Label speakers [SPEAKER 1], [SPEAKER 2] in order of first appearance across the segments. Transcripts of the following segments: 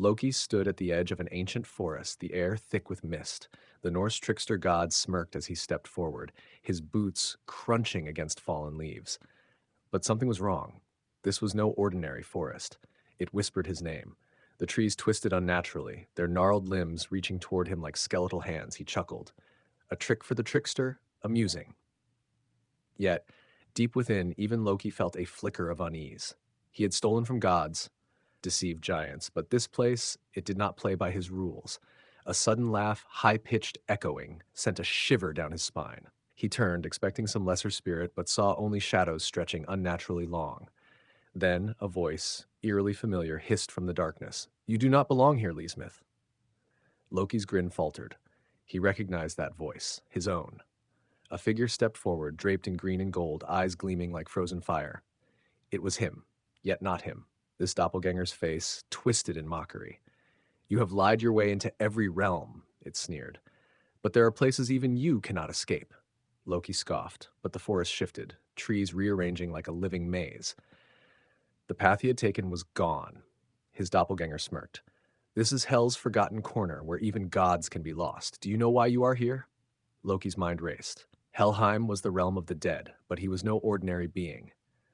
[SPEAKER 1] Loki stood at the edge of an ancient forest, the air thick with mist. The Norse trickster god smirked as he stepped forward, his boots crunching against fallen leaves. But something was wrong. This was no ordinary forest. It whispered his name. The trees twisted unnaturally, their gnarled limbs reaching toward him like skeletal hands. He chuckled. A trick for the trickster? Amusing. Yet, deep within, even Loki felt a flicker of unease. He had stolen from gods, deceived giants, but this place, it did not play by his rules. A sudden laugh, high-pitched, echoing, sent a shiver down his spine. He turned, expecting some lesser spirit, but saw only shadows stretching unnaturally long. Then a voice, eerily familiar, hissed from the darkness. "You do not belong here, Leesmith." Loki's grin faltered. He recognized that voice, his own. A figure stepped forward, draped in green and gold, eyes gleaming like frozen fire. It was him, yet not him. This doppelganger's face twisted in mockery. "You have lied your way into every realm," it sneered. "But there are places even you cannot escape." Loki scoffed, but the forest shifted, trees rearranging like a living maze. The path he had taken was gone. His doppelganger smirked. "This is Hell's forgotten corner, where even gods can be lost. Do you know why you are here?" Loki's mind raced. Helheim was the realm of the dead, but he was no ordinary being.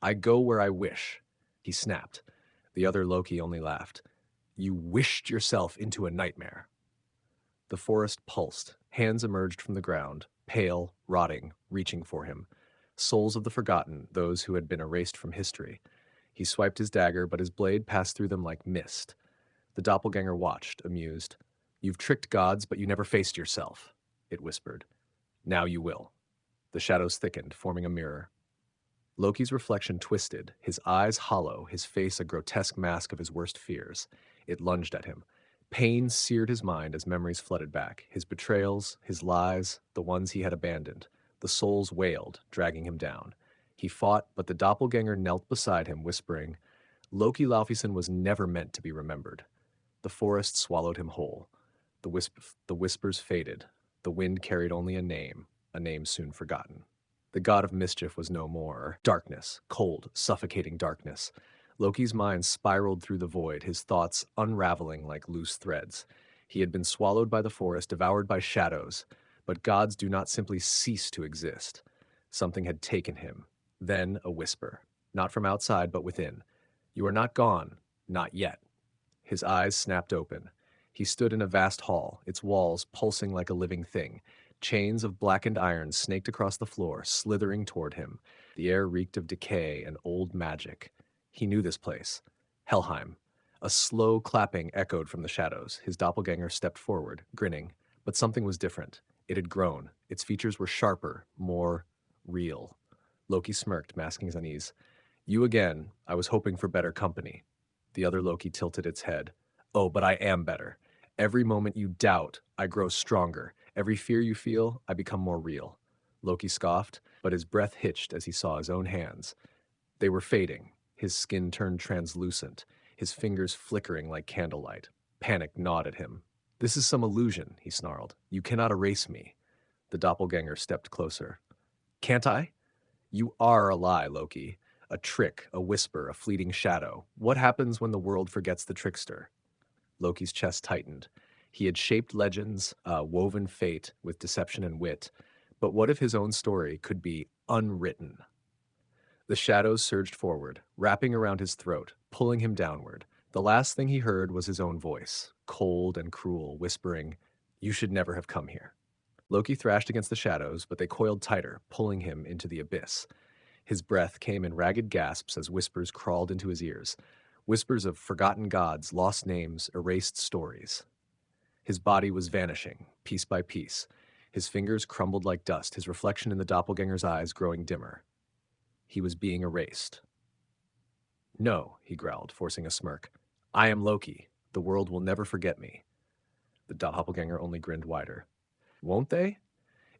[SPEAKER 1] "I go where I wish," he snapped. The other Loki only laughed. "You wished yourself into a nightmare." The forest pulsed. Hands emerged from the ground, pale, rotting, reaching for him. Souls of the forgotten, those who had been erased from history. He swiped his dagger, but his blade passed through them like mist. The doppelganger watched, amused. "You've tricked gods, but you never faced yourself," it whispered. "Now you will." The shadows thickened, forming a mirror. Loki's reflection twisted, his eyes hollow, his face a grotesque mask of his worst fears. It lunged at him. Pain seared his mind as memories flooded back, his betrayals, his lies, the ones he had abandoned. The souls wailed, dragging him down. He fought, but the doppelganger knelt beside him, whispering, "Loki Laufeyson was never meant to be remembered." The forest swallowed him whole. The whispers faded. The wind carried only a name soon forgotten. The god of mischief was no more. Darkness, cold, suffocating darkness. Loki's mind spiraled through the void, his thoughts unraveling like loose threads. He had been swallowed by the forest, devoured by shadows. But gods do not simply cease to exist. Something had taken him. Then a whisper, not from outside, but within. "You are not gone, not yet." His eyes snapped open. He stood in a vast hall, its walls pulsing like a living thing. Chains of blackened iron snaked across the floor, slithering toward him. The air reeked of decay and old magic. He knew this place. Helheim. A slow clapping echoed from the shadows. His doppelganger stepped forward, grinning. But something was different. It had grown. Its features were sharper, more real. Loki smirked, masking his unease. "You again. I was hoping for better company." The other Loki tilted its head. "Oh, but I am better. Every moment you doubt, I grow stronger. Every fear you feel, I become more real." Loki scoffed, but his breath hitched as he saw his own hands. They were fading. His skin turned translucent, his fingers flickering like candlelight. Panic gnawed at him. "This is some illusion," he snarled. "You cannot erase me." The doppelganger stepped closer. "Can't I?" "You are a lie, Loki. A trick, a whisper, a fleeting shadow. What happens when the world forgets the trickster?" Loki's chest tightened. He had shaped legends, woven fate with deception and wit. But what if his own story could be unwritten? The shadows surged forward, wrapping around his throat, pulling him downward. The last thing he heard was his own voice, cold and cruel, whispering, "You should never have come here." Loki thrashed against the shadows, but they coiled tighter, pulling him into the abyss. His breath came in ragged gasps as whispers crawled into his ears. Whispers of forgotten gods, lost names, erased stories. His body was vanishing, piece by piece. His fingers crumbled like dust, his reflection in the doppelganger's eyes growing dimmer. He was being erased. "No," he growled, forcing a smirk. "I am Loki. The world will never forget me." The doppelganger only grinned wider. "Won't they?"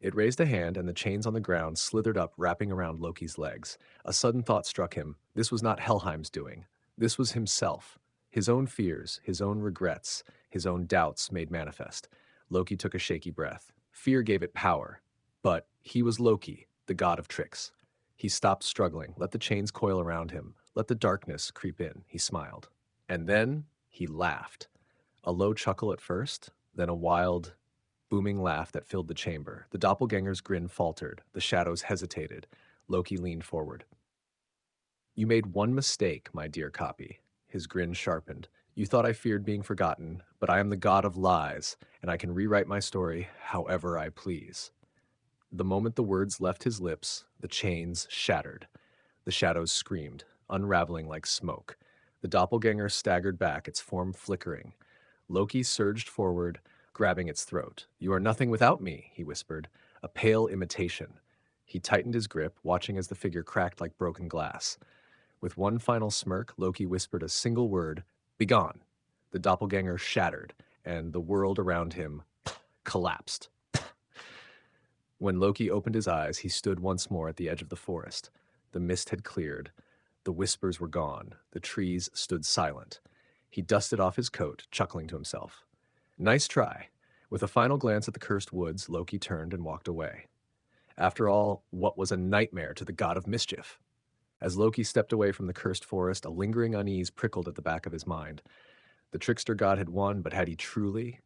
[SPEAKER 1] It raised a hand, and the chains on the ground slithered up, wrapping around Loki's legs. A sudden thought struck him. This was not Helheim's doing. This was himself. His own fears, his own regrets, his own doubts made manifest. Loki took a shaky breath. Fear gave it power. But he was Loki, the god of tricks. He stopped struggling, let the chains coil around him, let the darkness creep in. He smiled. And then he laughed. A low chuckle at first, then a wild, booming laugh that filled the chamber. The doppelganger's grin faltered. The shadows hesitated. Loki leaned forward. "You made one mistake, my dear copy." His grin sharpened. "You thought I feared being forgotten, but I am the god of lies, and I can rewrite my story however I please." The moment the words left his lips, the chains shattered. The shadows screamed, unraveling like smoke. The doppelganger staggered back, its form flickering. Loki surged forward, grabbing its throat. "You are nothing without me," he whispered, "a pale imitation." He tightened his grip, watching as the figure cracked like broken glass. With one final smirk, Loki whispered a single word, "Begone." The doppelganger shattered, and the world around him collapsed. When Loki opened his eyes, he stood once more at the edge of the forest. The mist had cleared. The whispers were gone. The trees stood silent. He dusted off his coat, chuckling to himself. Nice try. With a final glance at the cursed woods, Loki turned and walked away. After all, what was a nightmare to the god of mischief? As Loki stepped away from the cursed forest, a lingering unease prickled at the back of his mind. The trickster god had won, but had he truly?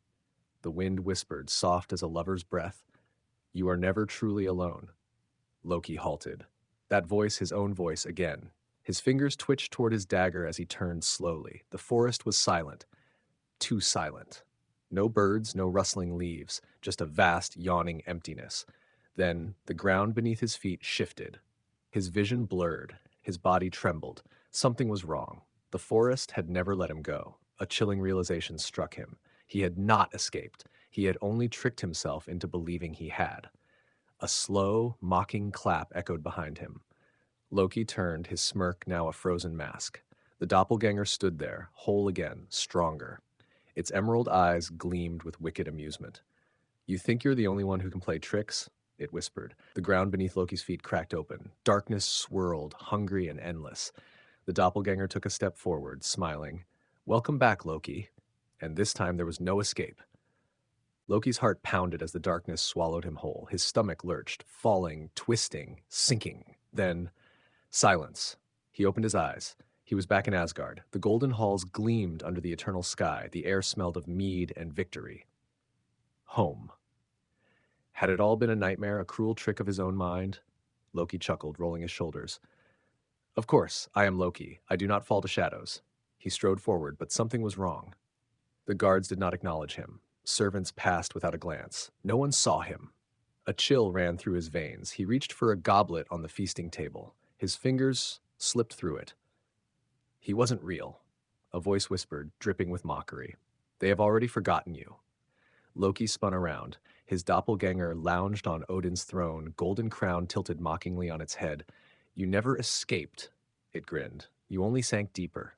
[SPEAKER 1] The wind whispered, soft as a lover's breath, "You are never truly alone." Loki halted. That voice, his own voice again. His fingers twitched toward his dagger as he turned slowly. The forest was silent. Too silent. No birds, no rustling leaves, just a vast, yawning emptiness. Then the ground beneath his feet shifted. His vision blurred. His body trembled. Something was wrong. The forest had never let him go. A chilling realization struck him. He had not escaped. He had only tricked himself into believing he had. A slow, mocking clap echoed behind him. Loki turned, his smirk now a frozen mask. The doppelganger stood there, whole again, stronger. Its emerald eyes gleamed with wicked amusement. "You think you're the only one who can play tricks?" it whispered. The ground beneath Loki's feet cracked open. Darkness swirled, hungry and endless. The doppelganger took a step forward, smiling. "Welcome back, Loki." And this time there was no escape. Loki's heart pounded as the darkness swallowed him whole. His stomach lurched, falling, twisting, sinking. Then, silence. He opened his eyes. He was back in Asgard. The golden halls gleamed under the eternal sky. The air smelled of mead and victory. Home. Had it all been a nightmare, a cruel trick of his own mind? Loki chuckled, rolling his shoulders. "Of course, I am Loki. I do not fall to shadows." He strode forward, but something was wrong. The guards did not acknowledge him. Servants passed without a glance. No one saw him. A chill ran through his veins. He reached for a goblet on the feasting table. His fingers slipped through it. "He wasn't real," a voice whispered, dripping with mockery. "They have already forgotten you." Loki spun around. His doppelganger lounged on Odin's throne, golden crown tilted mockingly on its head. "You never escaped," it grinned. "You only sank deeper."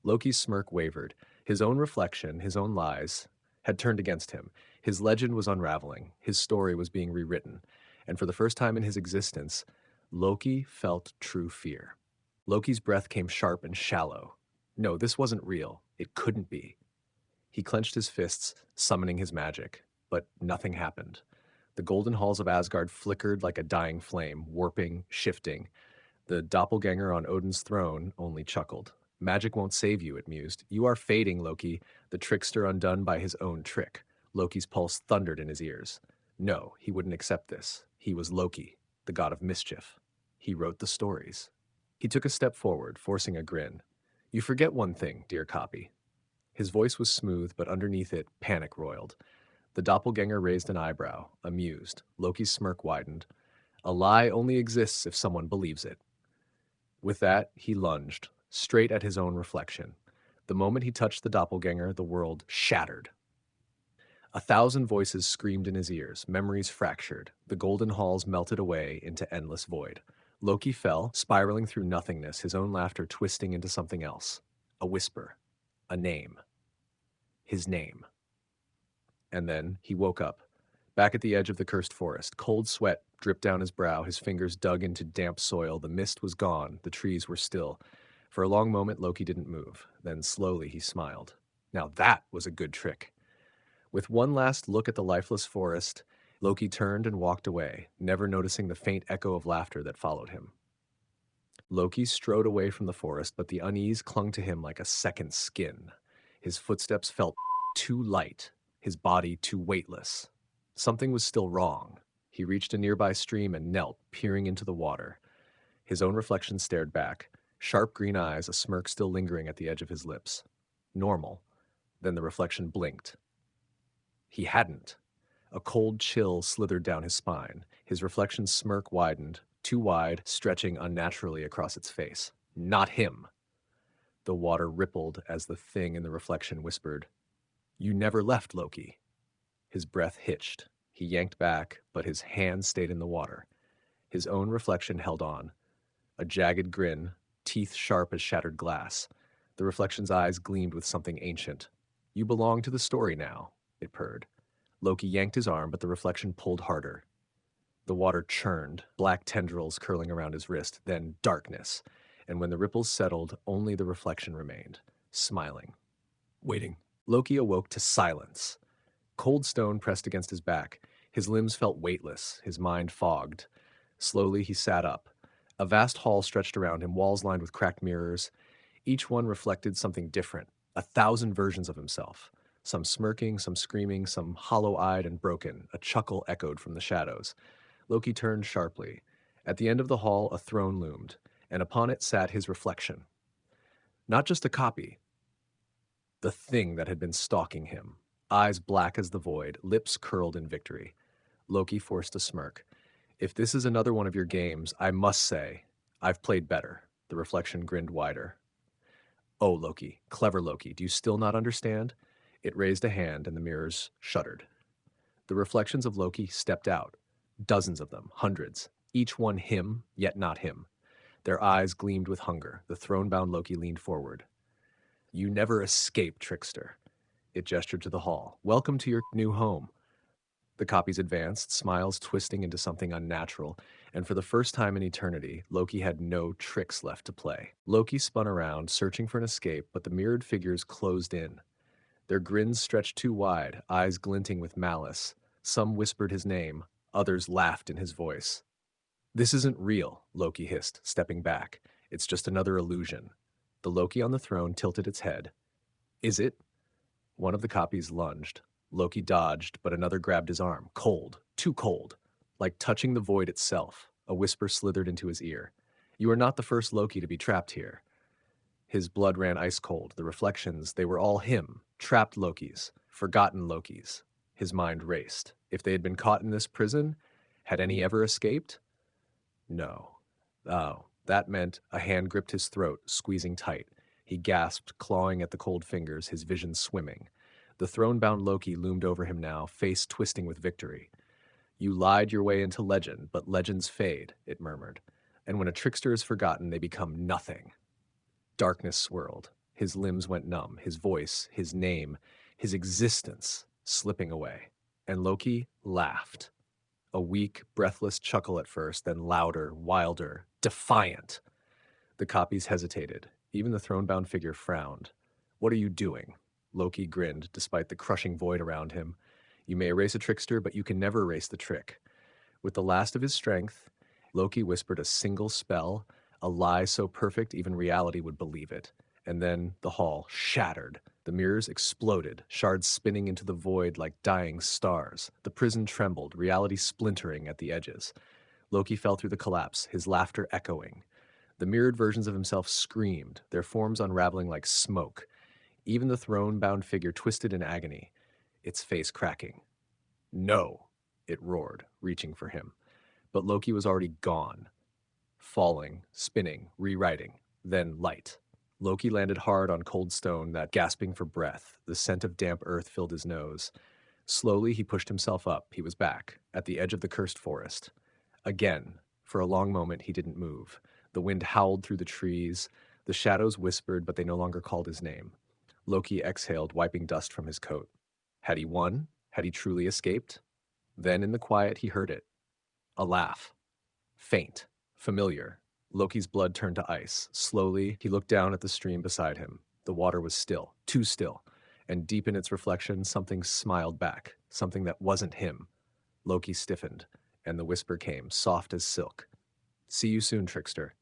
[SPEAKER 1] Loki's smirk wavered. His own reflection, his own lies, had turned against him. His legend was unraveling. His story was being rewritten. And for the first time in his existence, Loki felt true fear. Loki's breath came sharp and shallow. No, this wasn't real. It couldn't be. He clenched his fists, summoning his magic. But nothing happened. The golden halls of Asgard flickered like a dying flame, warping, shifting. The doppelganger on Odin's throne only chuckled. "Magic won't save you," it mused. "You are fading, Loki, the trickster undone by his own trick." Loki's pulse thundered in his ears. No, he wouldn't accept this. He was Loki, the god of mischief. He wrote the stories. He took a step forward, forcing a grin. "You forget one thing, dear copy." His voice was smooth, but underneath it, panic roiled. The doppelganger raised an eyebrow, amused. Loki's smirk widened. "A lie only exists if someone believes it." With that, he lunged, straight at his own reflection. The moment he touched the doppelganger, the world shattered. 1,000 voices screamed in his ears, memories fractured. The golden halls melted away into endless void. Loki fell, spiraling through nothingness, his own laughter twisting into something else. A whisper. A name. His name. And then he woke up, back at the edge of the cursed forest. Cold sweat dripped down his brow, his fingers dug into damp soil. The mist was gone, the trees were still. For a long moment, Loki didn't move. Then slowly he smiled. Now that was a good trick. With one last look at the lifeless forest, Loki turned and walked away, never noticing the faint echo of laughter that followed him. Loki strode away from the forest, but the unease clung to him like a second skin. His footsteps felt too light, his body too weightless. Something was still wrong. He reached a nearby stream and knelt, peering into the water. His own reflection stared back, sharp green eyes, a smirk still lingering at the edge of his lips. Normal. Then the reflection blinked. He hadn't. A cold chill slithered down his spine. His reflection's smirk widened, too wide, stretching unnaturally across its face. Not him. The water rippled as the thing in the reflection whispered, "You never left, Loki." His breath hitched. He yanked back, but his hand stayed in the water. His own reflection held on. A jagged grin, teeth sharp as shattered glass. The reflection's eyes gleamed with something ancient. "You belong to the story now," it purred. Loki yanked his arm, but the reflection pulled harder. The water churned, black tendrils curling around his wrist, then darkness. And when the ripples settled, only the reflection remained, smiling. Waiting. Loki awoke to silence. Cold stone pressed against his back. His limbs felt weightless, his mind fogged. Slowly he sat up. A vast hall stretched around him, walls lined with cracked mirrors. Each one reflected something different, 1,000 versions of himself. Some smirking, some screaming, some hollow-eyed and broken. A chuckle echoed from the shadows. Loki turned sharply. At the end of the hall, a throne loomed, and upon it sat his reflection. Not just a copy. The thing that had been stalking him. Eyes black as the void, lips curled in victory. Loki forced a smirk. "If this is another one of your games, I must say, I've played better." The reflection grinned wider. "Oh, Loki, clever Loki, do you still not understand?" It raised a hand and the mirrors shuddered. The reflections of Loki stepped out. Dozens of them, hundreds. Each one him, yet not him. Their eyes gleamed with hunger. The throne-bound Loki leaned forward. "You never escape, Trickster." It gestured to the hall. "Welcome to your new home." The copies advanced, smiles twisting into something unnatural, and for the first time in eternity, Loki had no tricks left to play. Loki spun around, searching for an escape, but the mirrored figures closed in. Their grins stretched too wide, eyes glinting with malice. Some whispered his name, others laughed in his voice. "This isn't real," Loki hissed, stepping back. "It's just another illusion." The Loki on the throne tilted its head. "Is it?" One of the copies lunged. Loki dodged, but another grabbed his arm. Cold, too cold. Like touching the void itself, a whisper slithered into his ear. "You are not the first Loki to be trapped here." His blood ran ice cold. The reflections, they were all him. Trapped Lokis. Forgotten Lokis. His mind raced. If they had been caught in this prison, had any ever escaped? No. Oh, that meant a hand gripped his throat, squeezing tight. He gasped, clawing at the cold fingers, his vision swimming. The throne-bound Loki loomed over him now, face twisting with victory. "You lied your way into legend, but legends fade," it murmured. "And when a trickster is forgotten, they become nothing." Darkness swirled. His limbs went numb, his voice, his name, his existence slipping away. And Loki laughed. A weak, breathless chuckle at first, then louder, wilder, defiant. The copies hesitated. Even the throne-bound figure frowned. "What are you doing?" Loki grinned, despite the crushing void around him. "You may erase a trickster, but you can never erase the trick." With the last of his strength, Loki whispered a single spell, a lie so perfect even reality would believe it. And then the hall shattered. The mirrors exploded, shards spinning into the void like dying stars. The prison trembled, reality splintering at the edges. Loki fell through the collapse, his laughter echoing. The mirrored versions of himself screamed, their forms unraveling like smoke. Even the throne-bound figure twisted in agony, its face cracking. "No!" it roared, reaching for him. But Loki was already gone. Falling, spinning, rewriting, then light. Loki landed hard on cold stone, that gasping for breath. The scent of damp earth filled his nose. Slowly, he pushed himself up. He was back, at the edge of the cursed forest. Again, for a long moment, he didn't move. The wind howled through the trees. The shadows whispered, but they no longer called his name. Loki exhaled, wiping dust from his coat. Had he won? Had he truly escaped? Then, in the quiet, he heard it. A laugh. Faint. Familiar. Loki's blood turned to ice. Slowly, he looked down at the stream beside him. The water was still, too still, and deep in its reflection, something smiled back, something that wasn't him. Loki stiffened, and the whisper came, soft as silk. "See you soon, Trickster."